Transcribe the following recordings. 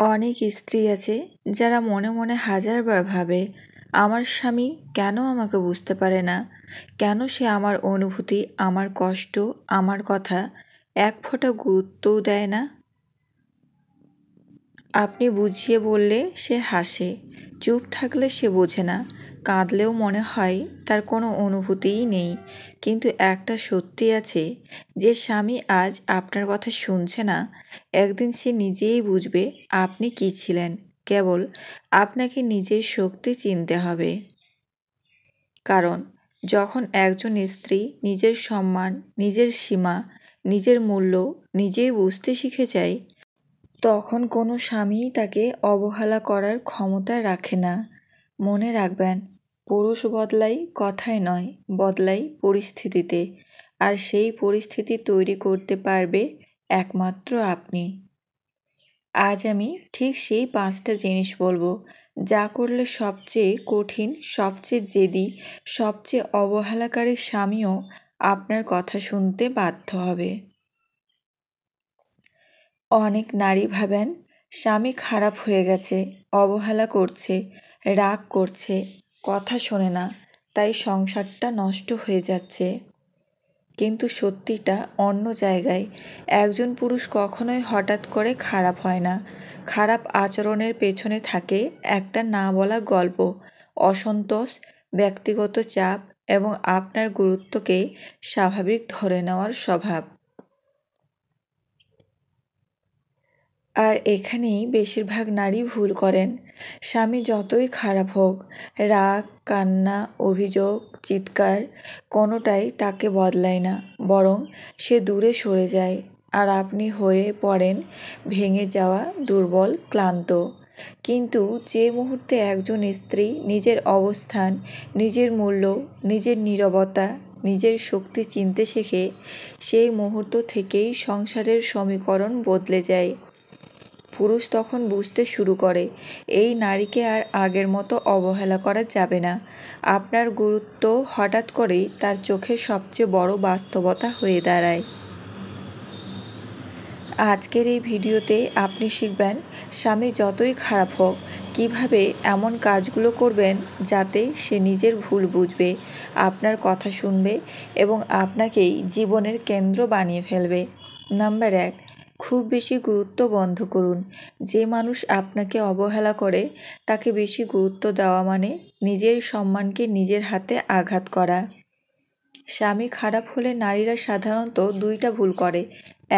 অনেক স্ত্রী আছে যারা মনে মনে হাজারবার ভাবে, আমার স্বামী কেন আমাকে বুঝতে পারে না, কেন সে আমার অনুভূতি, আমার কষ্ট, আমার কথা এক ফোঁটা গুরুত্বও দেয় না। আপনি বুঝিয়ে বললে সে হাসে, চুপ থাকলে সে বোঝে না, কাঁদলেও মনে হয় তার কোনো অনুভূতিই নেই। কিন্তু একটা সত্যি আছে, যে স্বামী আজ আপনার কথা শুনছে না, একদিন সে নিজেই বুঝবে আপনি কী ছিলেন। কেবল আপনাকে নিজের শক্তি চিনতে হবে। কারণ যখন একজন স্ত্রী নিজের সম্মান, নিজের সীমা, নিজের মূল্য নিজেই বুঝতে শিখে যায়, তখন কোনো স্বামীই তাকে অবহেলা করার ক্ষমতা রাখে না। মনে রাখবেন, পুরুষ বদলায় কথায় নয়, বদলায় পরিস্থিতিতে। আর সেই পরিস্থিতি তৈরি করতে পারবে একমাত্র আপনি। আজ আমি ঠিক সেই 5টা জিনিস বলবো, যা করলে সবচেয়ে কঠিন, সবচেয়ে জেদি, সবচেয়ে অবহেলাকারী স্বামীও আপনার কথা শুনতে বাধ্য হবে। অনেক নারী ভাবেন স্বামী খারাপ হয়ে গেছে, অবহেলা করছে, রাগ করছে, কথা শোনে না, তাই সংসারটা নষ্ট হয়ে যাচ্ছে। কিন্তু সত্যিটা অন্য জায়গায়। একজন পুরুষ কখনোই হঠাৎ করে খারাপ হয় না। খারাপ আচরণের পেছনে থাকে একটা না বলা গল্প, অসন্তোষ, ব্যক্তিগত চাপ এবং আপনার গুরুত্বকে স্বাভাবিক ধরে নেওয়ার স্বভাব। আর এখানেই বেশিরভাগ নারী ভুল করেন। স্বামী যতই খারাপ হোক, রাগ, কান্না, অভিযোগ, চিৎকার কোনোটাই তাকে বদলায় না, বরং সে দূরে সরে যায়। আর আপনি হয়ে পড়েন ভেঙে যাওয়া, দুর্বল, ক্লান্ত। কিন্তু যে মুহূর্তে একজন স্ত্রী নিজের অবস্থান, নিজের মূল্য, নিজের নীরবতা, নিজের শক্তি চিনতে শেখে, সেই মুহূর্ত থেকেই সংসারের সমীকরণ বদলে যায়। পুরুষ তখন বুঝতে শুরু করে, এই নারীকে আর আগের মতো অবহেলা করা যাবে না। আপনার গুরুত্ব হঠাৎ করেই তার চোখে সবচেয়ে বড় বাস্তবতা হয়ে দাঁড়ায়। আজকের এই ভিডিওতে আপনি শিখবেন, স্বামী যতই খারাপ হোক কীভাবে এমন কাজগুলো করবেন যাতে সে নিজের ভুল বুঝবে, আপনার কথা শুনবে এবং আপনাকেই জীবনের কেন্দ্র বানিয়ে ফেলবে। নাম্বার 1, খুব বেশি গুরুত্ব বন্ধ করুন। যে মানুষ আপনাকে অবহেলা করে তাকে বেশি গুরুত্ব দেওয়া মানে নিজের সম্মানকে নিজের হাতে আঘাত করা। স্বামী খারাপ হলে নারীরা সাধারণত 2টা ভুল করে।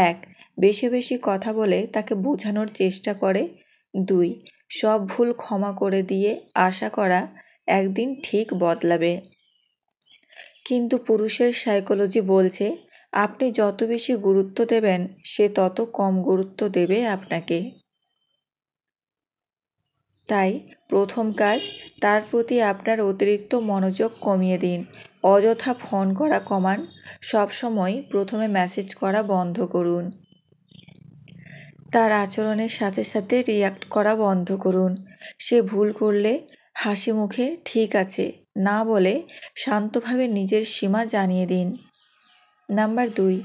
1, বেশি বেশি কথা বলে তাকে বোঝানোর চেষ্টা করে। 2, সব ভুল ক্ষমা করে দিয়ে আশা করা একদিন ঠিক বদলাবে। কিন্তু পুরুষের সাইকোলজি বলছে, আপনি যত বেশি গুরুত্ব দেবেন সে তত কম গুরুত্ব দেবে আপনাকে। তাই প্রথম কাজ, তার প্রতি আপনার অতিরিক্ত মনোযোগ কমিয়ে দিন। অযথা ফোন করা কমান, সবসময় প্রথমে মেসেজ করা বন্ধ করুন। তার আচরণের সাথে সাথে রিয়্যাক্ট করা বন্ধ করুন। সে ভুল করলে হাসি মুখে ঠিক আছে না বলে শান্তভাবে নিজের সীমা জানিয়ে দিন। নাম্বার 2,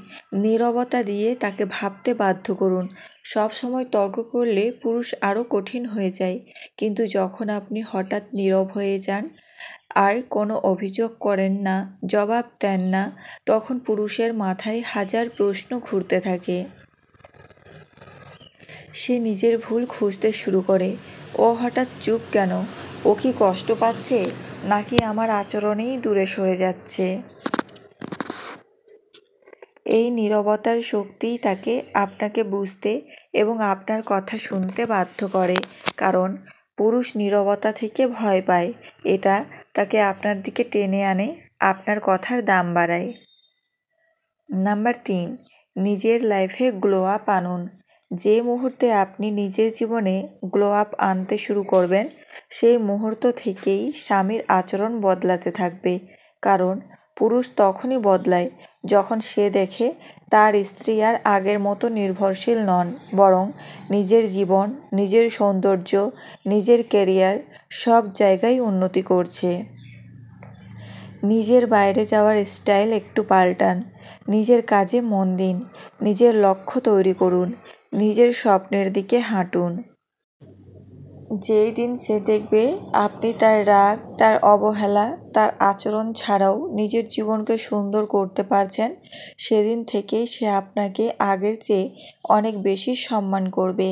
নীরবতা দিয়ে তাকে ভাবতে বাধ্য করুন। সব সময় তর্ক করলে পুরুষ আরও কঠিন হয়ে যায়, কিন্তু যখন আপনি হঠাৎ নীরব হয়ে যান আর কোনো অভিযোগ করেন না, জবাব দেন না, তখন পুরুষের মাথায় হাজার প্রশ্ন ঘুরতে থাকে। সে নিজের ভুল খুঁজতে শুরু করে। ও হঠাৎ চুপ কেন? ও কি কষ্ট পাচ্ছে, নাকি আমার আচরণেই দূরে সরে যাচ্ছে? এই নীরবতার শক্তিই তাকে আপনাকে বুঝতে এবং আপনার কথা শুনতে বাধ্য করে। কারণ পুরুষ নীরবতা থেকে ভয় পায়। এটা তাকে আপনার দিকে টেনে আনে, আপনার কথার দাম বাড়ায়। নাম্বার 3, নিজের লাইফে গ্লো আপ আনুন। যে মুহূর্তে আপনি নিজের জীবনে গ্লো আপ আনতে শুরু করবেন, সেই মুহূর্ত থেকেই স্বামীর আচরণ বদলাতে থাকবে। কারণ পুরুষ তখনই বদলায় যখন সে দেখে তার স্ত্রী আর আগের মতো নির্ভরশীল নন, বরং নিজের জীবন, নিজের সৌন্দর্য, নিজের ক্যারিয়ার সব জায়গায় উন্নতি করছে। নিজের বাইরে যাওয়ার স্টাইল একটু পাল্টান। নিজের কাজে মন দিন। নিজের লক্ষ্য তৈরি করুন। নিজের স্বপ্নের দিকে হাঁটুন। যেই দিন সে দেখবে আপনি তার রাগ, তার অবহেলা, তার আচরণ ছাড়াও নিজের জীবনকে সুন্দর করতে পারছেন, সেদিন থেকেই সে আপনাকে আগের চেয়ে অনেক বেশি সম্মান করবে।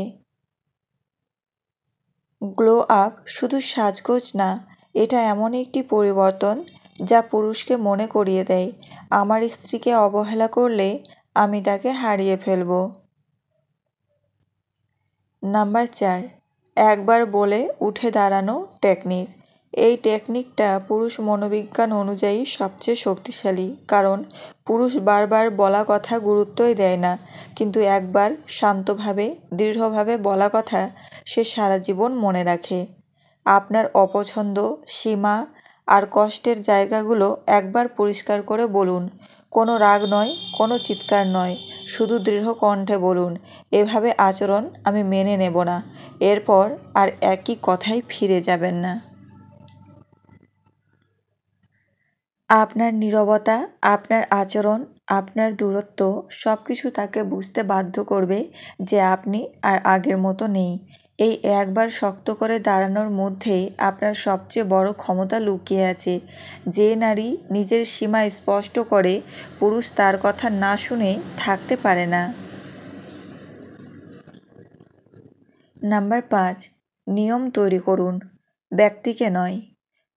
গ্লো আপ শুধু সাজগোজ না, এটা এমন একটি পরিবর্তন যা পুরুষকে মনে করিয়ে দেয়, আমার স্ত্রীকে অবহেলা করলে আমি তাকে হারিয়ে ফেলব। নাম্বার 4, একবার বলে উঠে দাঁড়ানো টেকনিক। এই টেকনিকটা পুরুষ মনোবিজ্ঞান অনুযায়ী সবচেয়ে শক্তিশালী, কারণ পুরুষ বারবার বলা কথা গুরুত্বই দেয় না, কিন্তু একবার শান্তভাবে, দৃঢ়ভাবে বলা কথা সে সারা জীবন মনে রাখে। আপনার অপছন্দ, সীমা আর কষ্টের জায়গাগুলো একবার পরিষ্কার করে বলুন। কোনো রাগ নয়, কোনো চিৎকার নয়, শুধু দৃঢ় কণ্ঠে বলুন, এভাবে আচরণ আমি মেনে নেব না। এরপর আর একই কথায় ফিরে যাবেন না। আপনার নীরবতা, আপনার আচরণ, আপনার দূরত্ব সব কিছু তাকে বুঝতে বাধ্য করবে যে আপনি আর আগের মতো নেই। এই একবার শক্ত করে দাঁড়ানোর মধ্যেই আপনার সবচেয়ে বড় ক্ষমতা লুকিয়ে আছে। যে নারী নিজের সীমা স্পষ্ট করে, পুরুষ তার কথা না শুনে থাকতে পারে না। নাম্বার 5, নিয়ম তৈরি করুন, ব্যক্তিকে নয়।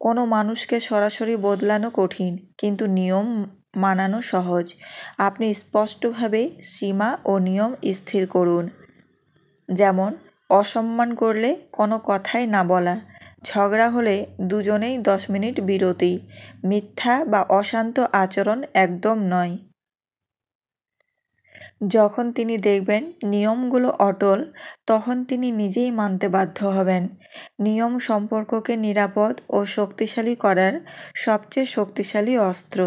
কোনো মানুষকে সরাসরি বদলানো কঠিন, কিন্তু নিয়ম মানানো সহজ। আপনি স্পষ্টভাবে সীমা ও নিয়ম স্থির করুন। যেমন, অসম্মান করলে কোনো কথাই না বলা, ঝগড়া হলে দুজনেই 10 মিনিট বিরতি, মিথ্যা বা অশান্ত আচরণ একদম নয়। যখন তিনি দেখবেন নিয়মগুলো অটল, তখন তিনি নিজেই মানতে বাধ্য হবেন। নিয়ম সম্পর্ককে নিরাপদ ও শক্তিশালী করার সবচেয়ে শক্তিশালী অস্ত্র।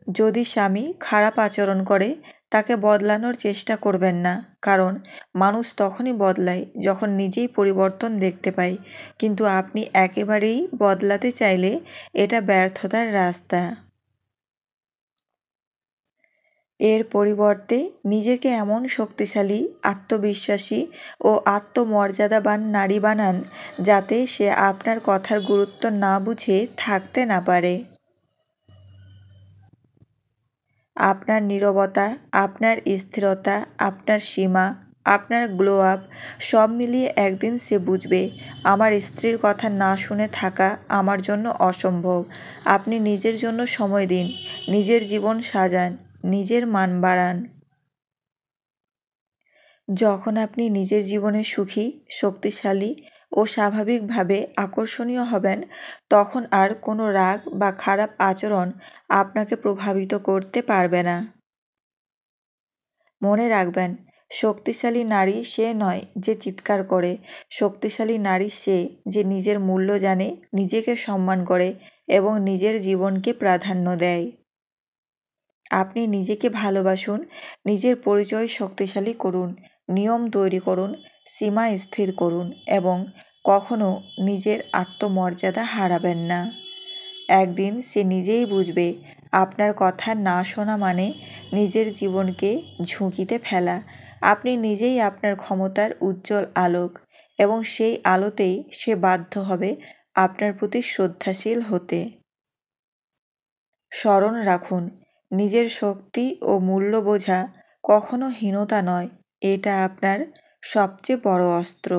যদি স্বামী খারাপ আচরণ করে, তাকে বদলানোর চেষ্টা করবেন না, কারণ মানুষ তখনই বদলায় যখন নিজেই পরিবর্তন দেখতে পায়। কিন্তু আপনি একেবারেই বদলাতে চাইলে এটা ব্যর্থতার রাস্তা। এর পরিবর্তে নিজেকে এমন শক্তিশালী, আত্মবিশ্বাসী ও আত্মমর্যাদাবান নারী বানান যাতে সে আপনার কথার গুরুত্ব না বুঝে থাকতে না পারে। আপনার নীরবতা, আপনার স্থিরতা, আপনার সীমা, আপনার গ্লো আপ সব মিলিয়ে একদিন সে বুঝবে, আমার স্ত্রীর কথা না শুনে থাকা আমার জন্য অসম্ভব। আপনি নিজের জন্য সময় দিন, নিজের জীবন সাজান, নিজের মান বাড়ান। যখন আপনি নিজের জীবনে সুখী, শক্তিশালী ও স্বাভাবিকভাবে আকর্ষণীয় হবেন, তখন আর কোনো রাগ বা খারাপ আচরণ আপনাকে প্রভাবিত করতে পারবে না। মনে রাখবেন, শক্তিশালী নারী সে নয় যে চিৎকার করে, শক্তিশালী নারী সে যে নিজের মূল্য জানে, নিজেকে সম্মান করে এবং নিজের জীবনকে প্রাধান্য দেয়। আপনি নিজেকে ভালোবাসুন, নিজের পরিচয় শক্তিশালী করুন, নিয়ম তৈরি করুন, সীমা স্থির করুন এবং কখনো নিজের আত্মমর্যাদা হারাবেন না। একদিন সে নিজেই বুঝবে, আপনার কথা না শোনা মানে নিজের জীবনকে ঝুঁকিতে ফেলা। আপনি নিজেই আপনার ক্ষমতার উজ্জ্বল আলোক, এবং সেই আলোতেই সে বাধ্য হবে আপনার প্রতি শ্রদ্ধাশীল হতে। স্মরণ রাখুন, নিজের শক্তি ও মূল্য বোঝা কখনো হীনতা নয়, এটা আপনার সবচেয়ে বড় অস্ত্র।